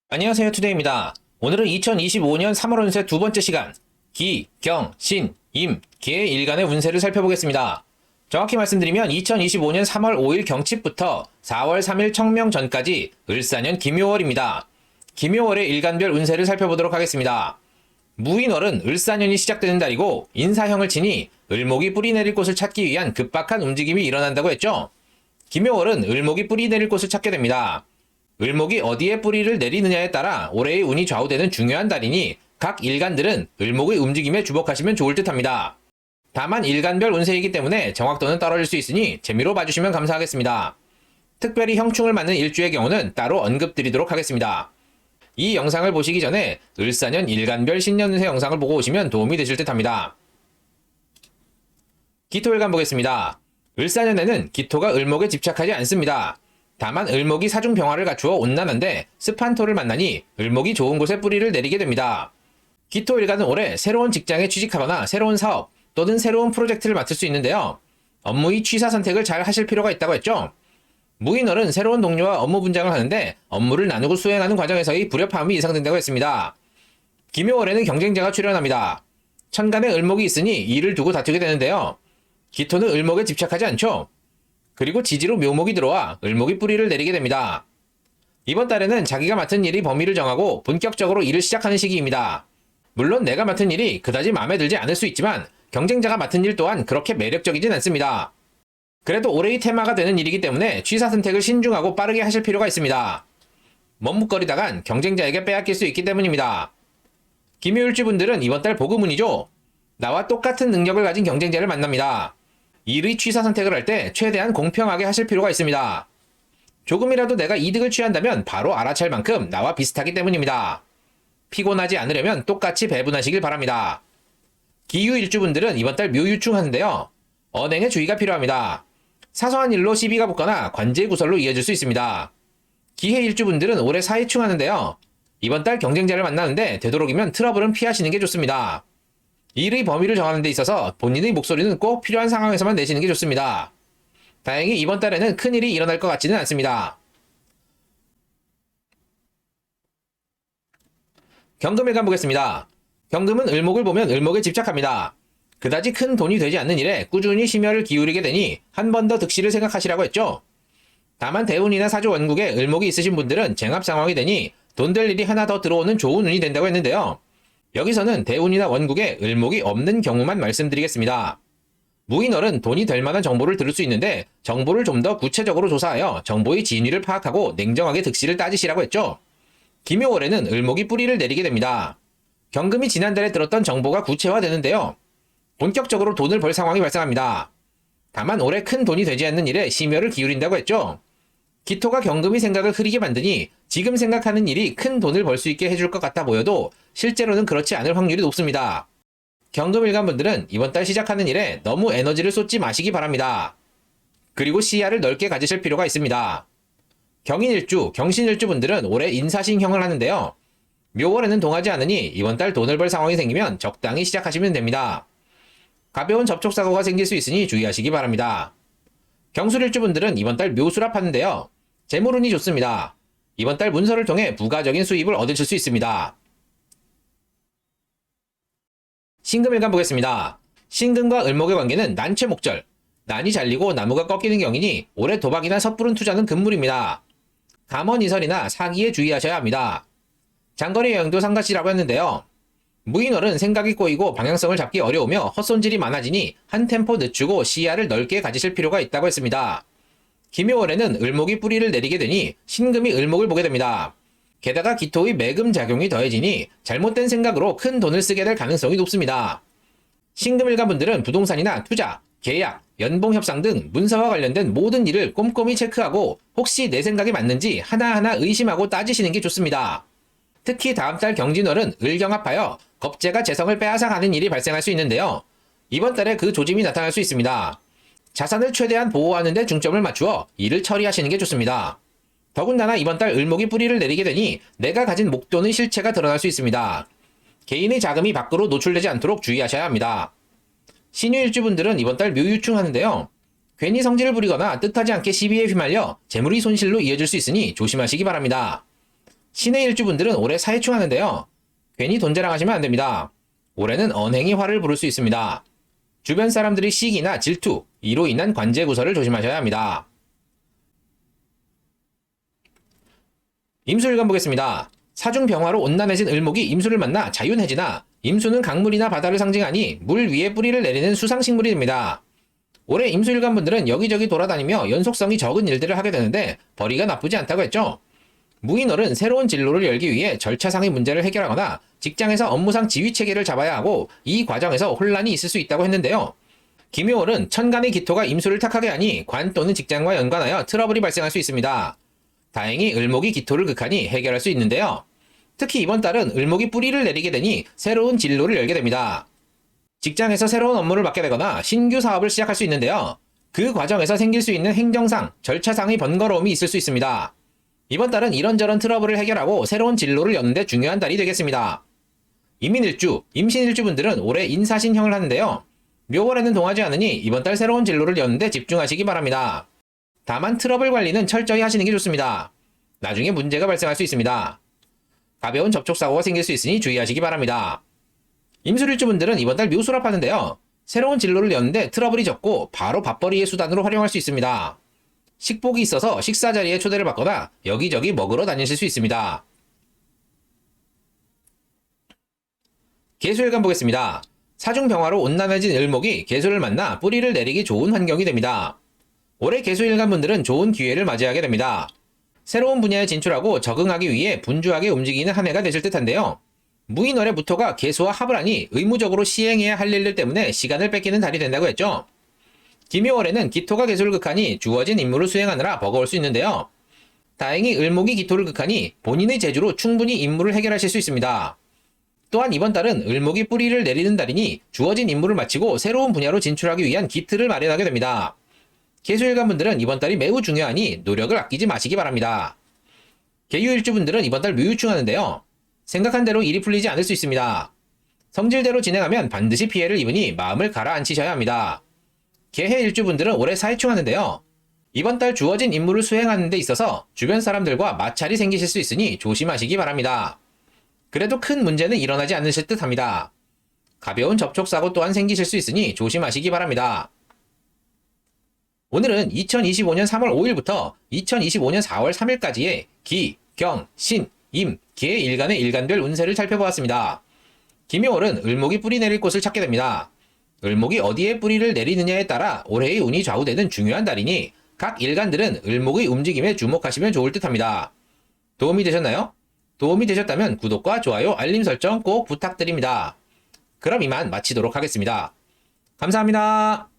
안녕하세요, 투데이입니다. 오늘은 2025년 3월 운세 두 번째 시간 기, 경, 신, 임, 개 일간의 운세를 살펴보겠습니다. 정확히 말씀드리면 2025년 3월 5일 경칩부터 4월 3일 청명 전까지 을사년 김묘월입니다. 김묘월의 일간별 운세를 살펴보도록 하겠습니다. 무인월은 을사년이 시작되는 달이고 인사형을 치니 을목이 뿌리 내릴 곳을 찾기 위한 급박한 움직임이 일어난다고 했죠. 김묘월은 을목이 뿌리 내릴 곳을 찾게 됩니다. 을목이 어디에 뿌리를 내리느냐에 따라 올해의 운이 좌우되는 중요한 달이니 각 일간들은 을목의 움직임에 주목하시면 좋을 듯합니다. 다만 일간별 운세이기 때문에 정확도는 떨어질 수 있으니 재미로 봐주시면 감사하겠습니다. 특별히 형충을 맞는 일주의 경우는 따로 언급드리도록 하겠습니다. 이 영상을 보시기 전에 을사년 일간별 신년운세 영상을 보고 오시면 도움이 되실 듯합니다. 기토일간 보겠습니다. 을사년에는 기토가 을목에 집착하지 않습니다. 다만 을목이 사중병화를 갖추어 온난한데 습한 토를 만나니 을목이 좋은 곳에 뿌리를 내리게 됩니다. 기토일간은 올해 새로운 직장에 취직하거나 새로운 사업 또는 새로운 프로젝트를 맡을 수 있는데요. 업무의 취사 선택을 잘 하실 필요가 있다고 했죠. 무인월은 새로운 동료와 업무 분장을 하는데 업무를 나누고 수행하는 과정에서의 불협화음이 예상된다고 했습니다. 김묘월에는 경쟁자가 출현합니다. 천간에 을목이 있으니 이를 두고 다투게 되는데요. 기토는 을목에 집착하지 않죠. 그리고 지지로 묘목이 들어와 을목이 뿌리를 내리게 됩니다. 이번 달에는 자기가 맡은 일이 범위를 정하고 본격적으로 일을 시작하는 시기입니다. 물론 내가 맡은 일이 그다지 마음에 들지 않을 수 있지만 경쟁자가 맡은 일 또한 그렇게 매력적이진 않습니다. 그래도 올해의 테마가 되는 일이기 때문에 취사 선택을 신중하고 빠르게 하실 필요가 있습니다. 머뭇거리다간 경쟁자에게 빼앗길 수 있기 때문입니다. 김묘일주분들은 이번 달 복음운이죠. 나와 똑같은 능력을 가진 경쟁자를 만납니다. 일의 취사 선택을 할 때 최대한 공평하게 하실 필요가 있습니다. 조금이라도 내가 이득을 취한다면 바로 알아챌 만큼 나와 비슷하기 때문입니다. 피곤하지 않으려면 똑같이 배분하시길 바랍니다. 기유일주분들은 이번 달 묘유충하는데요. 언행에 주의가 필요합니다. 사소한 일로 시비가 붙거나 관제 구설로 이어질 수 있습니다. 기해일주분들은 올해 사해충하는데요. 이번 달 경쟁자를 만나는데 되도록이면 트러블은 피하시는 게 좋습니다. 일의 범위를 정하는 데 있어서 본인의 목소리는 꼭 필요한 상황에서만 내시는 게 좋습니다. 다행히 이번 달에는 큰일이 일어날 것 같지는 않습니다. 경금일간 보겠습니다. 경금은 을목을 보면 을목에 집착합니다. 그다지 큰 돈이 되지 않는 일에 꾸준히 심혈을 기울이게 되니 한 번 더 득실을 생각하시라고 했죠. 다만 대운이나 사주 원국에 을목이 있으신 분들은 쟁합 상황이 되니 돈 될 일이 하나 더 들어오는 좋은 운이 된다고 했는데요. 여기서는 대운이나 원국에 을목이 없는 경우만 말씀드리겠습니다. 무인월은 돈이 될 만한 정보를 들을 수 있는데 정보를 좀 더 구체적으로 조사하여 정보의 진위를 파악하고 냉정하게 득실을 따지시라고 했죠. 김묘월에는 을목이 뿌리를 내리게 됩니다. 경금이 지난달에 들었던 정보가 구체화되는데요. 본격적으로 돈을 벌 상황이 발생합니다. 다만 올해 큰 돈이 되지 않는 일에 심혈을 기울인다고 했죠. 기토가 경금이 생각을 흐리게 만드니 지금 생각하는 일이 큰 돈을 벌 수 있게 해줄 것 같아 보여도 실제로는 그렇지 않을 확률이 높습니다. 경금일간분들은 이번 달 시작하는 일에 너무 에너지를 쏟지 마시기 바랍니다. 그리고 시야를 넓게 가지실 필요가 있습니다. 경인일주, 경신일주분들은 올해 인사신형을 하는데요. 묘월에는 동하지 않으니 이번 달 돈을 벌 상황이 생기면 적당히 시작하시면 됩니다. 가벼운 접촉사고가 생길 수 있으니 주의하시기 바랍니다. 경술일주분들은 이번 달 묘수랍하는데요. 재물운이 좋습니다. 이번 달 문서를 통해 부가적인 수입을 얻으실 수 있습니다. 신금일간 보겠습니다. 신금과 을목의 관계는 난체목절, 난이 잘리고 나무가 꺾이는 경이니 올해 도박이나 섣부른 투자는 금물입니다. 감언이설이나 사기에 주의하셔야 합니다. 장거리 여행도 상가시라고 했는데요. 무인월은 생각이 꼬이고 방향성을 잡기 어려우며 헛손질이 많아지니 한 템포 늦추고 시야를 넓게 가지실 필요가 있다고 했습니다. 김묘월에는 을목이 뿌리를 내리게 되니 신금이 을목을 보게 됩니다. 게다가 기토의 매금 작용이 더해지니 잘못된 생각으로 큰 돈을 쓰게 될 가능성이 높습니다. 신금일간분들은 부동산이나 투자, 계약, 연봉 협상 등 문서와 관련된 모든 일을 꼼꼼히 체크하고 혹시 내 생각이 맞는지 하나하나 의심하고 따지시는 게 좋습니다. 특히 다음 달 경진월은 을경합하여 겁재가 재성을 빼앗아가는 일이 발생할 수 있는데요. 이번 달에 그 조짐이 나타날 수 있습니다. 자산을 최대한 보호하는 데 중점을 맞추어 일을 처리하시는 게 좋습니다. 더군다나 이번 달 을목이 뿌리를 내리게 되니 내가 가진 목돈의 실체가 드러날 수 있습니다. 개인의 자금이 밖으로 노출되지 않도록 주의하셔야 합니다. 신유일주분들은 이번 달 묘유충하는데요. 괜히 성질을 부리거나 뜻하지 않게 시비에 휘말려 재물이 손실로 이어질 수 있으니 조심하시기 바랍니다. 신의 일주분들은 올해 사회충하는데요. 괜히 돈 자랑하시면 안 됩니다. 올해는 언행이 화를 부를 수 있습니다. 주변 사람들의 시기나 질투, 이로 인한 관제구설을 조심하셔야 합니다. 임수일간 보겠습니다. 사중병화로 온난해진 을목이 임수를 만나 자윤해지나 임수는 강물이나 바다를 상징하니 물 위에 뿌리를 내리는 수상식물이 됩니다. 올해 임수일간 분들은 여기저기 돌아다니며 연속성이 적은 일들을 하게 되는데 벌이가 나쁘지 않다고 했죠. 무인월은 새로운 진로를 열기 위해 절차상의 문제를 해결하거나 직장에서 업무상 지휘체계를 잡아야 하고 이 과정에서 혼란이 있을 수 있다고 했는데요. 김묘월은 천간의 기토가 임수를 탁하게 하니 관 또는 직장과 연관하여 트러블이 발생할 수 있습니다. 다행히 을목이 기토를 극하니 해결할 수 있는데요. 특히 이번 달은 을목이 뿌리를 내리게 되니 새로운 진로를 열게 됩니다. 직장에서 새로운 업무를 맡게 되거나 신규 사업을 시작할 수 있는데요. 그 과정에서 생길 수 있는 행정상, 절차상의 번거로움이 있을 수 있습니다. 이번 달은 이런저런 트러블을 해결하고 새로운 진로를 여는 데 중요한 달이 되겠습니다. 임민일주, 임신일주분들은 올해 인사신형을 하는데요. 묘월에는 동하지 않으니 이번 달 새로운 진로를 여는 데 집중하시기 바랍니다. 다만 트러블 관리는 철저히 하시는 게 좋습니다. 나중에 문제가 발생할 수 있습니다. 가벼운 접촉사고가 생길 수 있으니 주의하시기 바랍니다. 임술일주분들은 이번 달 묘수랍하는데요. 새로운 진로를 여는데 트러블이 적고 바로 밥벌이의 수단으로 활용할 수 있습니다. 식복이 있어서 식사 자리에 초대를 받거나 여기저기 먹으러 다니실 수 있습니다. 계수일간 보겠습니다. 사중병화로 온난해진 을목이 계수를 만나 뿌리를 내리기 좋은 환경이 됩니다. 올해 계수일간 분들은 좋은 기회를 맞이하게 됩니다. 새로운 분야에 진출하고 적응하기 위해 분주하게 움직이는 한 해가 되실 듯한데요. 무인월의 무토가 계수와 합을 하니 의무적으로 시행해야 할 일들 때문에 시간을 뺏기는 달이 된다고 했죠. 김묘월에는 기토가 계수를 극하니 주어진 임무를 수행하느라 버거울 수 있는데요. 다행히 을목이 기토를 극하니 본인의 재주로 충분히 임무를 해결하실 수 있습니다. 또한 이번 달은 을목이 뿌리를 내리는 달이니 주어진 임무를 마치고 새로운 분야로 진출하기 위한 기틀을 마련하게 됩니다. 계수일간 분들은 이번 달이 매우 중요하니 노력을 아끼지 마시기 바랍니다. 계유일주분들은 이번 달 묘유충하는데요. 생각한 대로 일이 풀리지 않을 수 있습니다. 성질대로 진행하면 반드시 피해를 입으니 마음을 가라앉히셔야 합니다. 계해일주분들은 올해 사회충하는데요. 이번 달 주어진 임무를 수행하는 데 있어서 주변 사람들과 마찰이 생기실 수 있으니 조심하시기 바랍니다. 그래도 큰 문제는 일어나지 않으실 듯 합니다. 가벼운 접촉사고 또한 생기실 수 있으니 조심하시기 바랍니다. 오늘은 2025년 3월 5일부터 2025년 4월 3일까지의 기, 경, 신, 임, 계 일간의 일간별 운세를 살펴보았습니다. 김묘월은 을목이 뿌리 내릴 곳을 찾게 됩니다. 을목이 어디에 뿌리를 내리느냐에 따라 올해의 운이 좌우되는 중요한 달이니 각 일간들은 을목의 움직임에 주목하시면 좋을 듯합니다. 도움이 되셨나요? 도움이 되셨다면 구독과 좋아요, 알림 설정 꼭 부탁드립니다. 그럼 이만 마치도록 하겠습니다. 감사합니다.